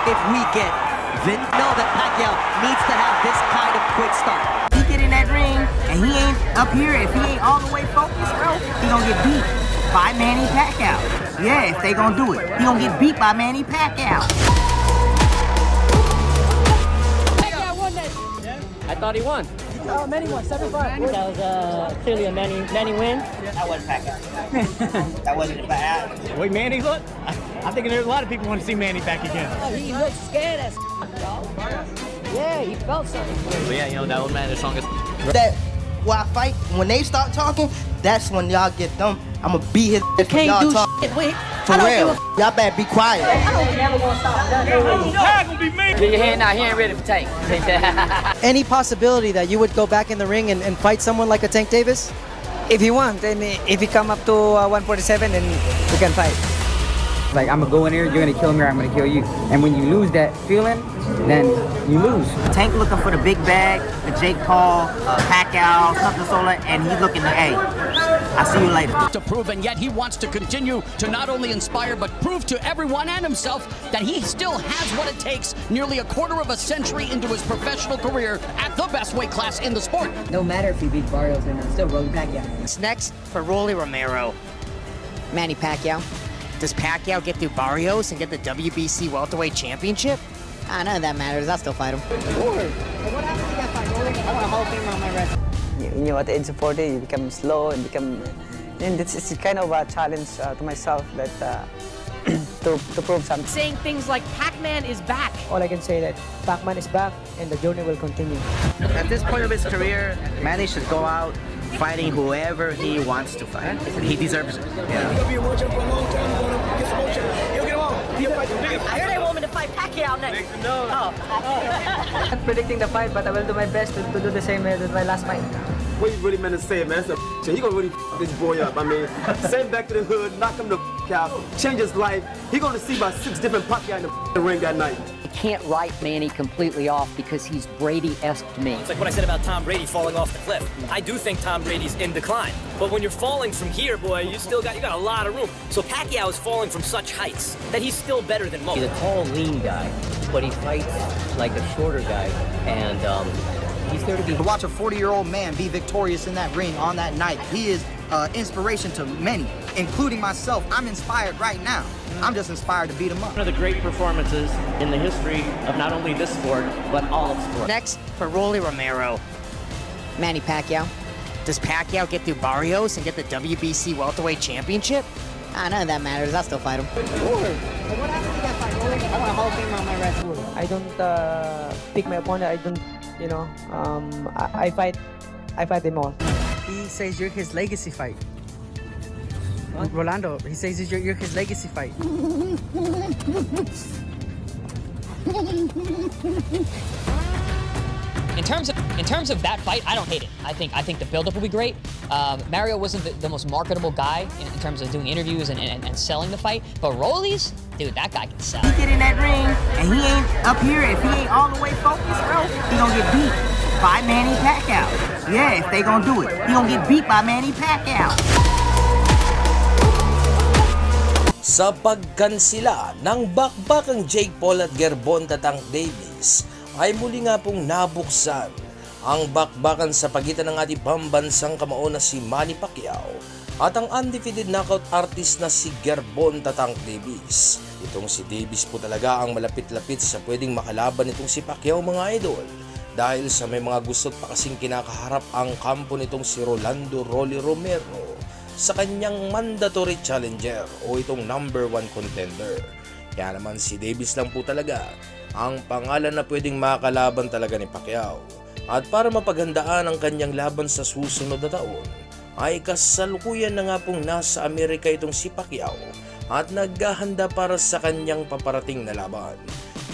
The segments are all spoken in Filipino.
if we get know that Pacquiao needs to have this kind of quick start. He get in that ring and he ain't up here, if he ain't all the way focused, bro, he gonna get beat by Manny Pacquiao. Yeah, if they gonna do it, he gonna get beat by Manny Pacquiao. Pacquiao won that. I thought he won. Manny won 7-5. That was clearly a Manny win. That wasn't Pacquiao. That wasn't Pacquiao. The way Manny looked, I'm thinking there's a lot of people want to see Manny back again. Oh, he looked scared as yeah, he felt something. But yeah, you know, that old man is strongest. That while I fight, when they start talking, that's when y'all get them. I'ma beat his ass for y'all talking. For real. Y'all better be quiet. Get your hand out, he ain't ready for Tank. Any possibility that you would go back in the ring and fight someone like a Tank Davis? If you want, and if you come up to 147, then we can fight. Like, I'm gonna go in there, you're gonna kill me, or I'm gonna kill you. And when you lose that feeling, then you lose. Tank looking for the big bag, the Jake Paul, Pacquiao, something Sola, and he's looking to, hey, I'll see you later. To prove, and yet he wants to continue to not only inspire but prove to everyone and himself that he still has what it takes nearly a quarter of a century into his professional career at the best weight class in the sport. No matter if he beat Barrios and still Rolly Pacquiao. Next, for Rolly Romero. Manny Pacquiao. Does Pacquiao get through Barrios and get the WBC welterweight championship? None of that matters. I'll still fight him. What happened to that fight, Rolly? I want a Hall of Famer on my resume. You know, at the age of 40, you become slow and become... And it's kind of a challenge to myself that to prove something. Saying things like Pac-Man is back. All I can say that Pac-Man is back and the journey will continue. At this point of his career, Manny should go out fighting whoever he wants to fight. He deserves it. Yeah. I heard they want me to fight Pacquiao next. I'm not predicting the fight, but I will do my best to do the same as my last fight. What you really meant to say, man? That's a shit. He gonna really this boy up. I mean, send him back to the hood, knock him the out, change his life. He gonna see about 6 different Pacquiao in the ring that night. You can't write Manny completely off because he's Brady-esque to me. It's like what I said about Tom Brady falling off the cliff. I do think Tom Brady's in decline. But when you're falling from here, boy, you got a lot of room. So Pacquiao is falling from such heights that he's still better than most. He's a tall, lean guy, but he fights like a shorter guy, and he's there to be. To watch a 40-year-old man be victorious in that ring on that night, he is inspiration to many, including myself. I'm inspired right now. I'm just inspired to beat him up. One of the great performances in the history of not only this sport, but all of sport. Next, for Rolly Romero. Manny Pacquiao. Does Pacquiao get through Barrios and get the WBC welterweight championship? None of that matters. I'll still fight him. What happened to that fight, Rolly? I want a Hall of Famer on my resume. I don't pick my opponent. I don't, you know, I fight them all. He says you're his legacy fight. What? Rolando, he says you're his legacy fight. In terms of that fight, I don't hate it. I think the build-up will be great. Mario wasn't the most marketable guy in terms of doing interviews and selling the fight, but Rollies, dude, that guy can sell. He get in that ring and he ain't up here, if he ain't all the way focused, bro, he gonna get beat by Manny Pacquiao. Yeah, if they gonna do it, he gonna get beat by Manny Pacquiao. Sa pagkansila ng bakbakang Jake Paul at Gervonta Tank Davis ay muli nga pong nabuksan ang bakbakan sa pagitan ng ating pambansang kamao na si Manny Pacquiao at ang undefeated knockout artist na si Gervonta Tank Davis. Itong si Davis po talaga ang malapit-lapit sa pwedeng makalaban itong si Pacquiao, mga idol, dahil sa may mga gusto't pa kasing kinakaharap ang kampo nitong si Rolando Rolly Romero sa kanyang mandatory challenger o itong number 1 contender. Kaya naman si Davis lang po talaga ang pangalan na pwedeng makalaban talaga ni Pacquiao. At para mapaghandaan ang kanyang laban sa susunod na taon, ay kasalukuyan na nga pong nasa Amerika itong si Pacquiao at naghahanda para sa kanyang paparating na laban.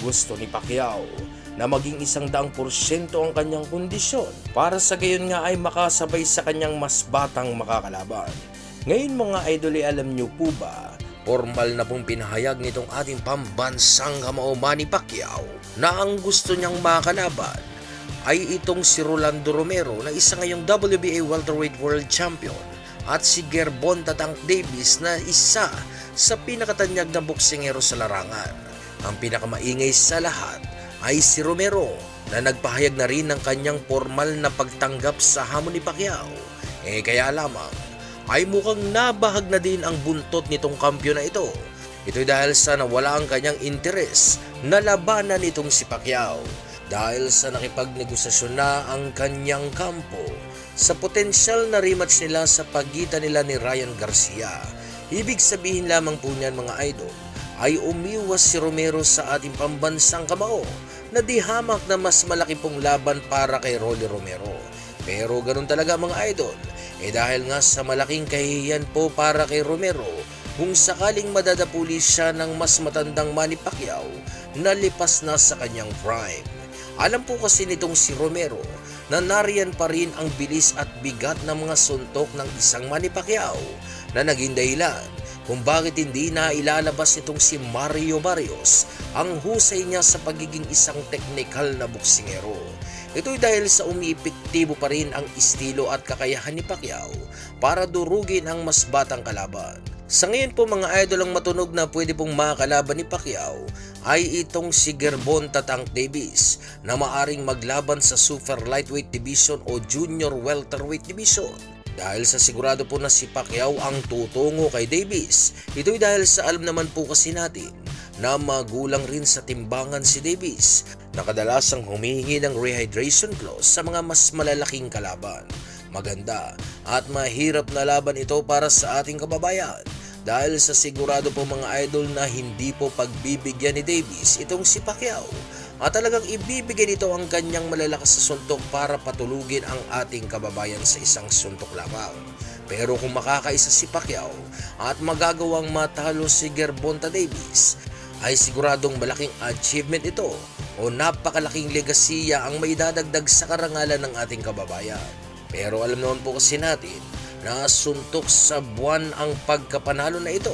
Gusto ni Pacquiao na maging 100% ang kanyang kondisyon para sa gayon nga ay makasabay sa kanyang mas batang makakalaban. Ngayon mga idol, alam nyo po ba, formal na pong pinahayag nitong ating pambansang kamao Manny Pacquiao na ang gusto niyang makalaban ay itong si Rolando Romero na isa ngayong WBA Welterweight World Champion at si Gervonta Tank Davis na isa sa pinakatanyag na boksingero sa larangan. Ang pinakamaingay sa lahat ay si Romero na nagpahayag na rin ng kanyang formal na pagtanggap sa hamon ni Pacquiao. Kaya lamang ay mukhang nabahag na din ang buntot nitong kampiyon na ito. Ito'y dahil sa nawala ang kanyang interes na labanan nitong si Pacquiao dahil sa nakipagnegosasyon na ang kanyang kampo sa potensyal na rematch nila sa pagitan nila ni Ryan Garcia. Ibig sabihin lamang po niyan mga idol ay umiwas si Romero sa ating pambansang kamao na di hamak na mas malaki pong laban para kay Rolly Romero. Pero ganun talaga mga idol, dahil nga sa malaking kahihiyan po para kay Romero kung sakaling madadapuli siya ng mas matandang Manny Pacquiao na lipas na sa kanyang prime. Alam po kasi nitong si Romero na nariyan pa rin ang bilis at bigat ng mga suntok ng isang Manny Pacquiao na naging dahilan kung bakit hindi na ilalabas nitong si Mario Barrios ang husay niya sa pagiging isang teknikal na boksingero. Ito'y dahil sa umiepektibo pa rin ang estilo at kakayahan ni Pacquiao para durugin ang mas batang kalaban. Sa ngayon po mga idol, ang matunog na pwede pong makakalaban ni Pacquiao ay itong si Gervonta Tank Davis na maaring maglaban sa Super Lightweight Division o Junior Welterweight Division. Dahil sa sigurado po na si Pacquiao ang tutungo kay Davis, ito'y dahil sa alam naman po kasi natin na magulang rin sa timbangan si Davis na kadalasang humihingi ng rehydration clause sa mga mas malalaking kalaban. Maganda at mahirap na laban ito para sa ating kababayan dahil sa sigurado po mga idol na hindi po pagbibigyan ni Davis itong si Pacquiao at talagang ibibigay nito ang kanyang malalakas na suntok para patulugin ang ating kababayan sa isang suntok lamang. Pero kung makakaisa si Pacquiao at magagawang matalo si Gervonta Davis, ay siguradong malaking achievement ito o napakalaking legasiya ang maidadagdag sa karangalan ng ating kababayan. Pero alam naman po kasi natin na suntok sa buwan ang pagkapanalo na ito.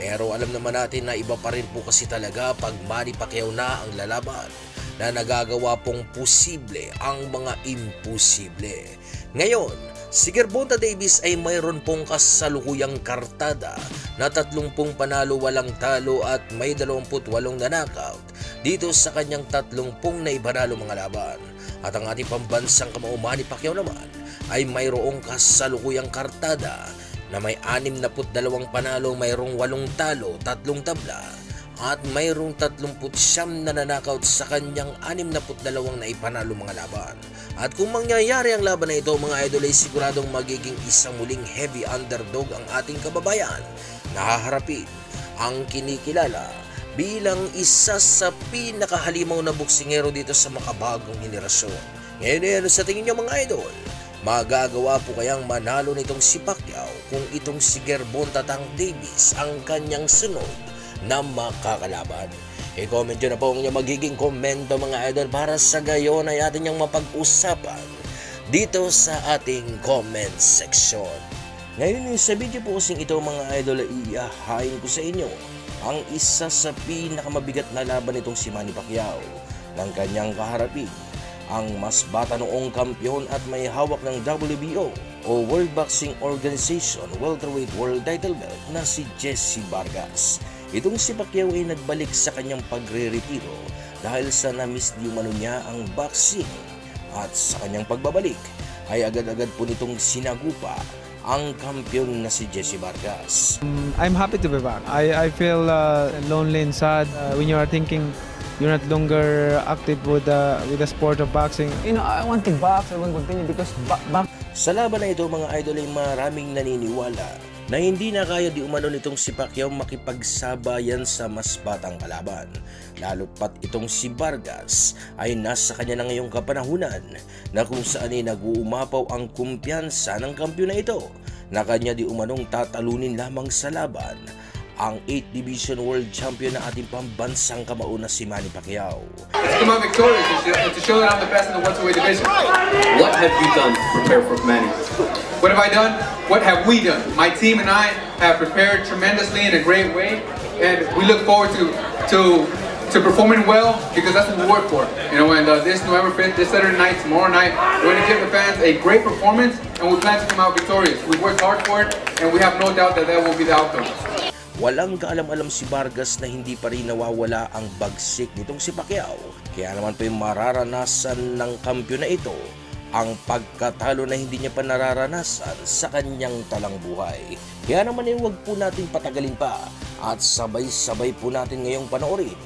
Pero alam naman natin na iba pa rin po kasi talaga pag Manny Pacquiao na ang lalaban na nagagawa pong posible ang mga imposible. Ngayon, si Gervonta Davis ay mayroon pong kasalukuyang kartada na 30 panalo walang talo at may 28 na knockout dito sa kanyang 30 na ibanalo mga laban. At ang ating pambansang kamao Manny Pacquiao naman ay mayroong kasalukuyang kartada na may 62 panalo, mayroong 8 talo, 3 tabla at mayroong 39 na nanakaut sa kanyang 62 na ipanalo mga laban. At kung mangyayari ang laban na ito mga idol ay siguradong magiging isang muling heavy underdog ang ating kababayan na haharapin ang kinikilala bilang isa sa pinakahalimaw na boksingero dito sa makabagong henerasyon. Ngayon sa tingin niyo mga idol, magagawa po kayang manalo nitong si Pacquiao kung itong si Gervonta Tank Davis ang kanyang sunod na makakalaban? I-comment nyo na po ang inyong magiging komento mga idol para sa gayon ay atin niyang mapag-usapan dito sa ating comment section. Ngayon sa video po kasing ito mga idol ay iihahain ko sa inyo ang isa sa pinakamabigat na laban nitong si Manny Pacquiao ng kanyang kaharapin, ang mas bata noong kampiyon at may hawak ng WBO o World Boxing Organization welterweight world title belt na si Jesse Vargas. Itong si Pacquiao ay nagbalik sa kanyang pagre-retiro dahil sa na-miss di umano niya ang boxing at sa kanyang pagbabalik ay agad-agad po nitong sinagupa ang kampiyon na si Jesse Vargas. I'm happy to be back. I feel lonely and sad when you are thinking you're not longer active with the sport of boxing. You know, I want to box, I want to continue because Sa laban na ito mga idol ay maraming naniniwala na hindi na kaya di umano nitong si Pacquiao makipagsabayan sa mas batang kalaban. Lalo pat itong si Vargas ay nasa kanya na ngayong kapanahunan na kung saan ay nag-uumapaw ang kumpiyansa ng kampiyon na ito na kanya di umanong tatalunin lamang sa laban ang 8th Division World Champion na ating pambansang kamao na si Manny Pacquiao. To come out victorious and to show that I'm the best in the welterweight division. What have you done to prepare for Manny? What have I done? What have we done? My team and I have prepared tremendously in a great way, and we look forward to performing well because that's what we work for. You know, and this November 5th, this Saturday night, tomorrow night, we're going to give the fans a great performance, and we plan to come out victorious. We worked hard for it, and we have no doubt that that will be the outcome. walang kaalam-alam si Vargas na hindi pa rin nawawala ang bagsik nitong si Pacquiao. Kaya naman po yung mararanasan ng kampiyon na ito ang pagkatalo na hindi niya pa nararanasan sa kanyang talang buhay. Kaya naman huwag po natin patagalin pa at sabay-sabay po natin ngayong panoorin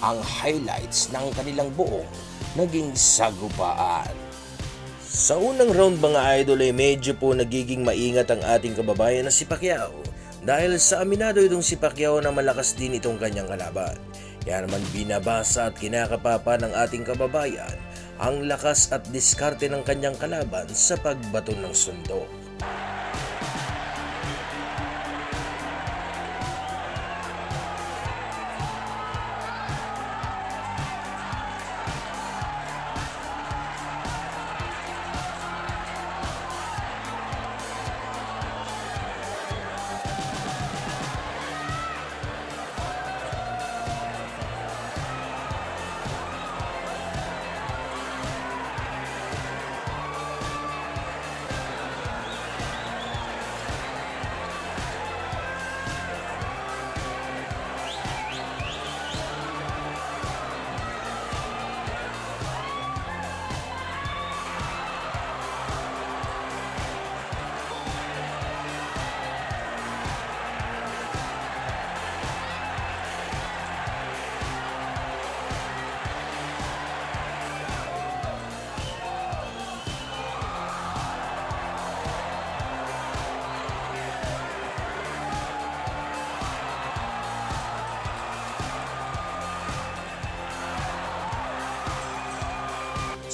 ang highlights ng kanilang buong naging sagupaan. Sa unang round mga idol ay medyo po nagiging maingat ang ating kababayan na si Pacquiao dahil sa aminado itong si Pacquiao na malakas din itong kanyang kalaban. Kaya naman binabasa at kinakapapa ng ating kababayan ang lakas at diskarte ng kanyang kalaban sa pagbato ng suntok.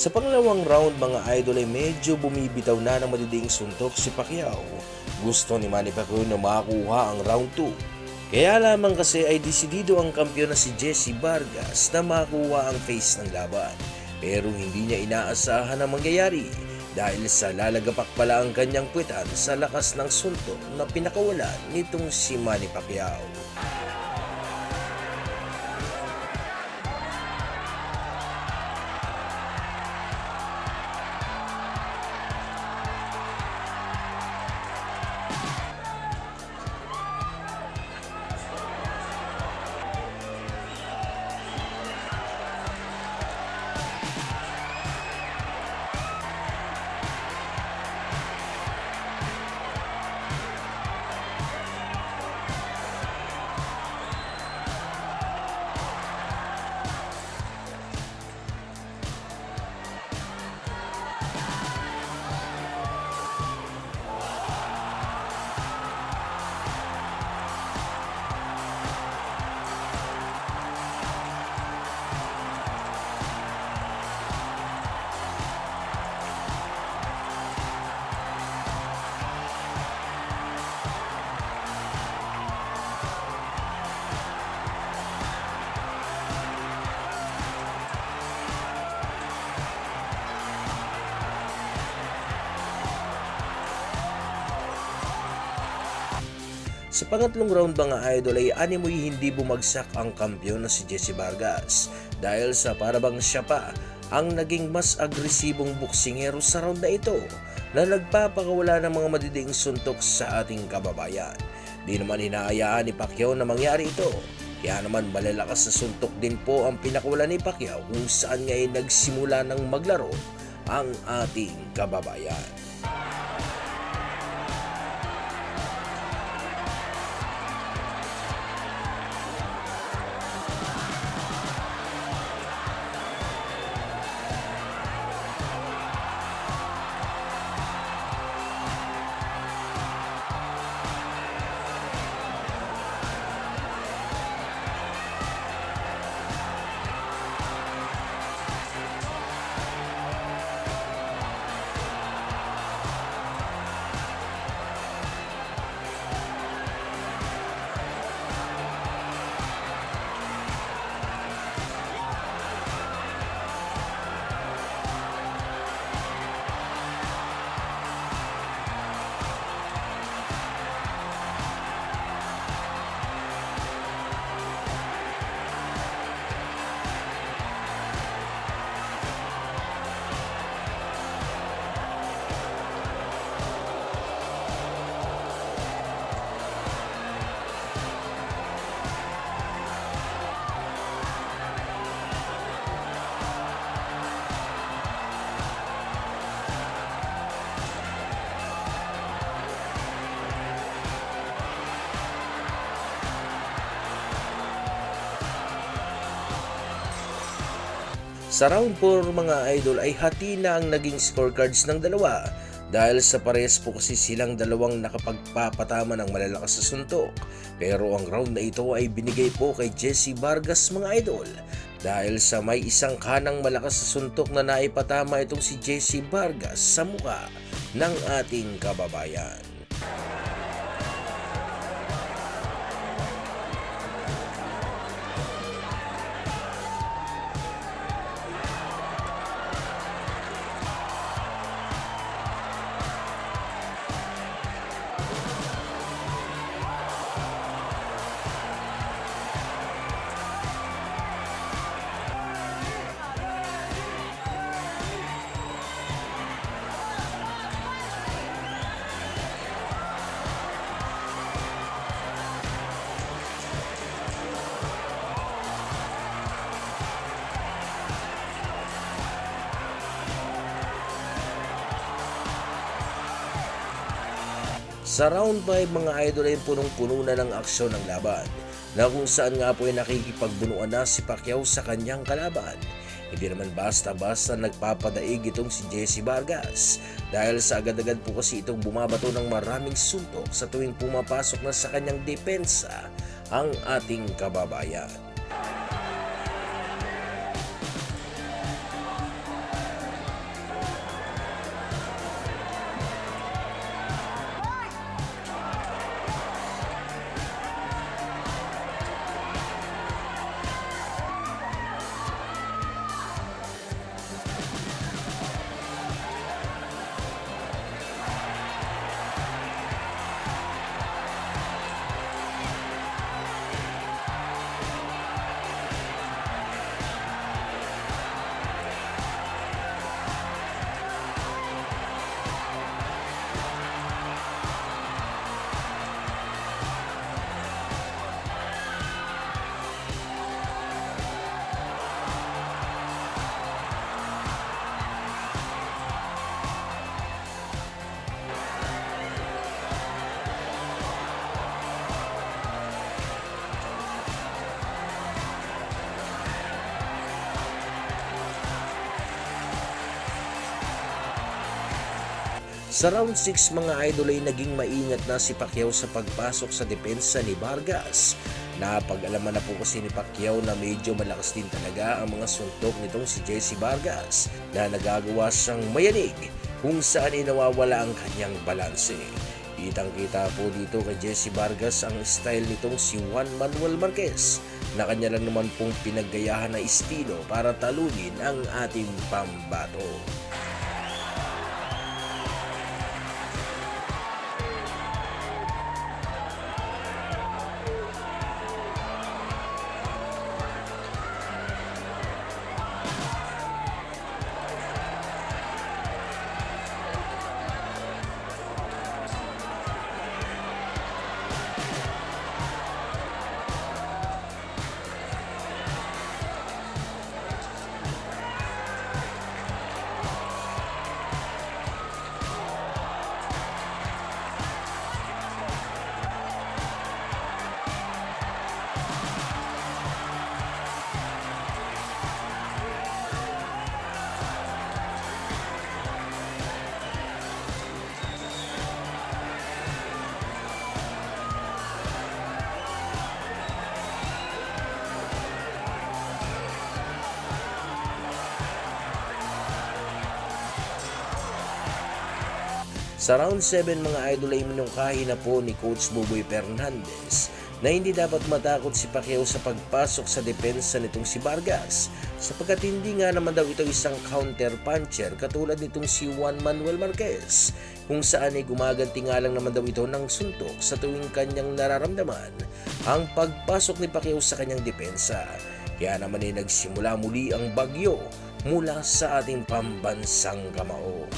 Sa pangalawang round mga idol ay medyo bumibitaw na ng matinding suntok si Pacquiao. Gusto ni Manny Pacquiao na makakuha ang round 2. Kaya lamang kasi ay desidido ang kampiyon na si Jesse Vargas na makakuha ang face ng laban. Pero hindi niya inaasahan na mangyayari dahil sa lalagapak pala ang kanyang puwetan sa lakas ng suntok na pinakawalan nitong si Manny Pacquiao. Sa pangatlong round mga idol ay animoy hindi bumagsak ang kampiyon na si Jesse Vargas dahil sa parabang siya pa ang naging mas agresibong boksingero sa round na ito na nagpapakawala ng mga matinding suntok sa ating kababayan. Di naman hinaayaan ni Pacquiao na mangyari ito. Kaya naman malalakas na suntok din po ang pinakawala ni Pacquiao kung saan nga ay nagsimula ng maglaro ang ating kababayan. Sa round 4 mga idol ay hati na ang naging scorecards ng dalawa dahil sa parehas po kasi silang dalawang nakapagpapatama ng malalakas sa suntok. Pero ang round na ito ay binigay po kay Jesse Vargas mga idol dahil sa may isang kanang malakas sa suntok na naipatama itong si Jesse Vargas sa mukha ng ating kababayan. Sa round 5 mga idol ay punong-puno na ng aksyon ng laban na kung saan nga po ay nakikipagbunuan na si Pacquiao sa kanyang kalaban. Hindi naman basta-basta nagpapadaig itong si Jesse Vargas dahil sa agad-agad po kasi itong bumabato ng maraming suntok sa tuwing pumapasok na sa kanyang depensa ang ating kababayan. Sa round 6 mga idol ay naging maingat na si Pacquiao sa pagpasok sa depensa ni Vargas. Napag-alaman na po kasi ni Pacquiao na medyo malakas din talaga ang mga suntok nitong si Jesse Vargas na nagagawa siyang mayanig kung saan ay nawawala ang kanyang balanse. Kitang-kita po dito kay Jesse Vargas ang style nitong si Juan Manuel Marquez na kanya lang naman pong pinaggayahan na estilo para talunin ang ating pambato. Sa round 7 mga idol ay minungkahi na po ni Coach Boboy Fernandez na hindi dapat matakot si Pacquiao sa pagpasok sa depensa nitong si Vargas sapagkat hindi nga naman daw ito isang counter puncher katulad nitong si Juan Manuel Marquez kung saan ay gumaganti nga lang naman daw ito ng suntok sa tuwing kanyang nararamdaman ang pagpasok ni Pacquiao sa kanyang depensa. Kaya naman ay nagsimula muli ang bagyo mula sa ating pambansang kamao.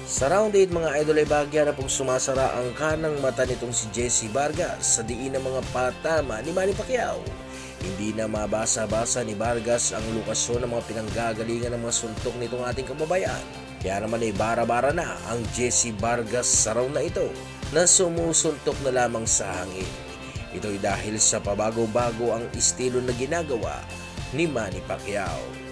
Sa round 8 mga idol ay bahagya na pong sumasara ang kanang mata nitong si Jessie Vargas sa diin ng mga patama ni Manny Pacquiao. Hindi na mabasa-basa ni Vargas ang lokasyon ng mga pinanggagalingan ng mga suntok nitong ating kababayan. Kaya naman ay bara-bara na ang Jessie Vargas sa round na ito na sumusuntok na lamang sa hangin. Ito'y dahil sa pabago-bago ang estilo na ginagawa ni Manny Pacquiao.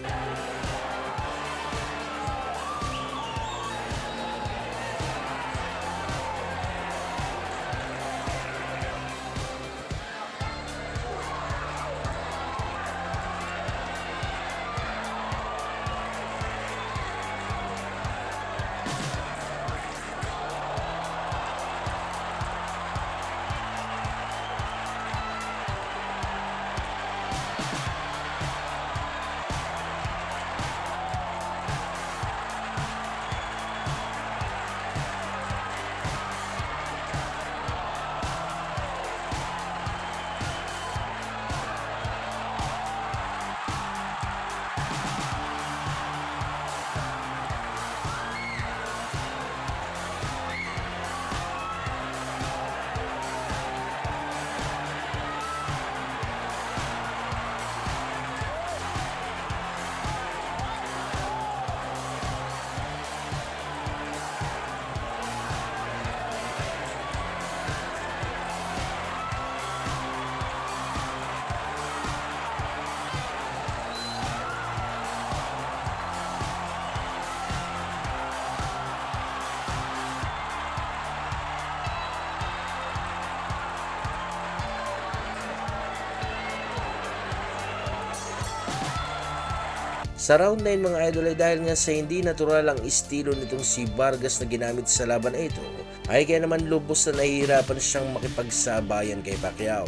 Sa round 9 mga idol ay dahil nga sa hindi natural ang estilo nitong si Vargas na ginamit sa laban na ito, ay kaya naman lubos na nahihirapan siyang makipagsabayan kay Pacquiao.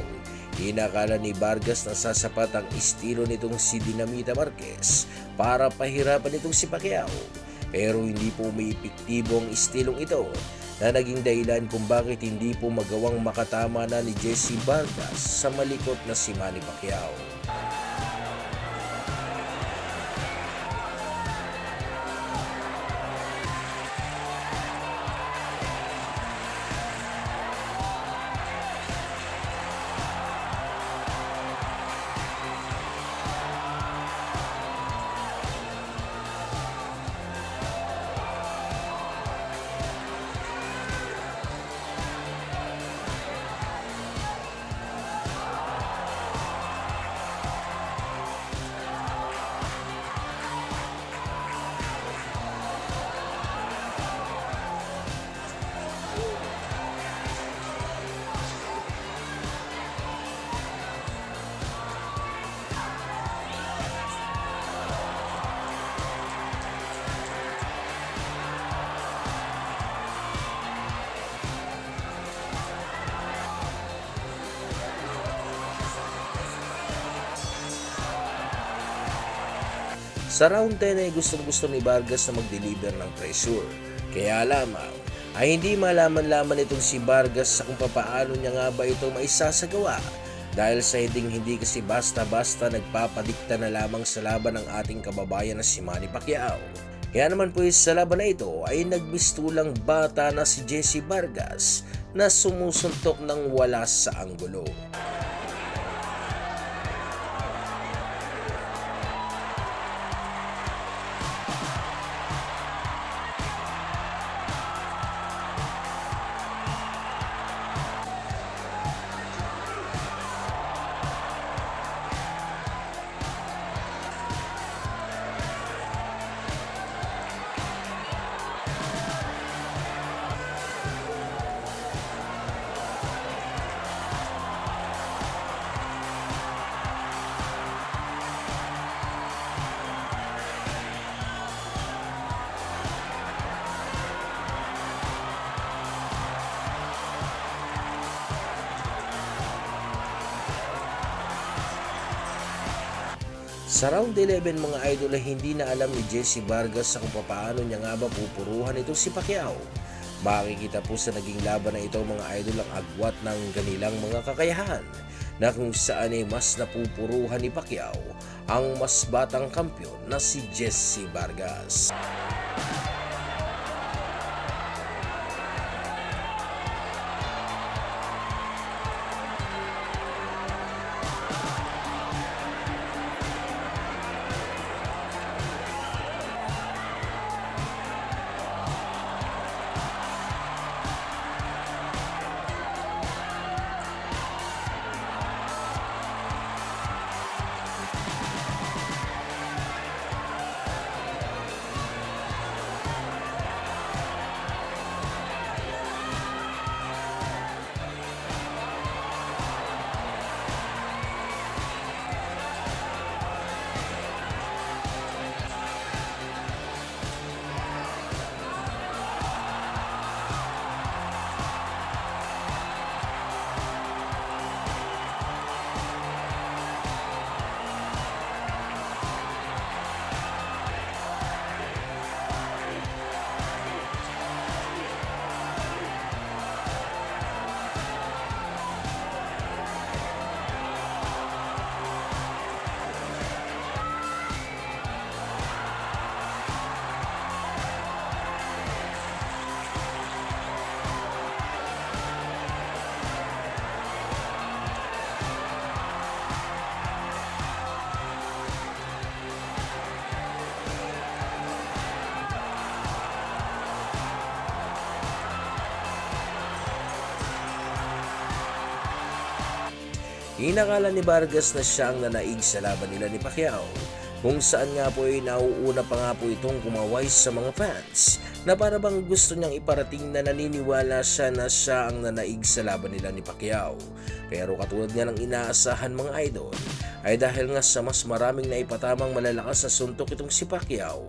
Inakala ni Vargas na sasapat ang estilo nitong si Dinamita Marquez para pahirapan itong si Pacquiao. Pero hindi po may epektibo ang estilong ito na naging dahilan kung bakit hindi po magawang makatama na ni Jessie Vargas sa malikot na si Manny Pacquiao. Sa round 10 ay gustong-gusto ni Vargas na mag-deliver ng pressure. Kaya lamang ay hindi malaman-laman itong si Vargas sa kung papaano niya nga ba ito maisasagawa. Dahil sa hindi kasi basta-basta nagpapadikta na lamang sa laban ng ating kababayan na si Manny Pacquiao. Kaya naman po sa laban na ito ay nagbistulang bata na si Jessie Vargas na sumusuntok ng wala sa anggulo. Sa round 11 mga idol ay hindi na alam ni Jessie Vargas sa kung paano niya nga ba pupuruhan ito si Pacquiao. Makikita po sa naging laban na ito mga idol ang agwat ng kanilang mga kakayahan na kung saan ay mas napupuruhan ni Pacquiao ang mas batang kampyon na si Jessie Vargas. Inakala ni Vargas na siya ang nanaig sa laban nila ni Pacquiao, kung saan nga po ay nauuna pa nga po itong kumaway sa mga fans na para bang gusto niyang iparating na naniniwala siya na siya ang nanaig sa laban nila ni Pacquiao. Pero katulad nga ng inaasahan mga idol, ay dahil nga sa mas maraming naipatamang malalakas na suntok itong si Pacquiao,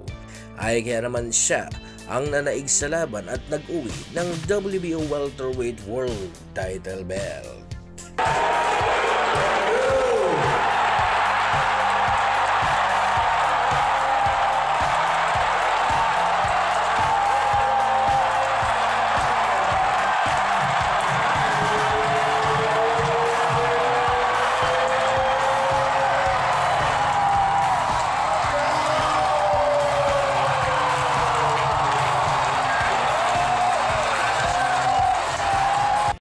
ay kaya naman siya ang nanaig sa laban at nag-uwi ng WBO welterweight world title belt.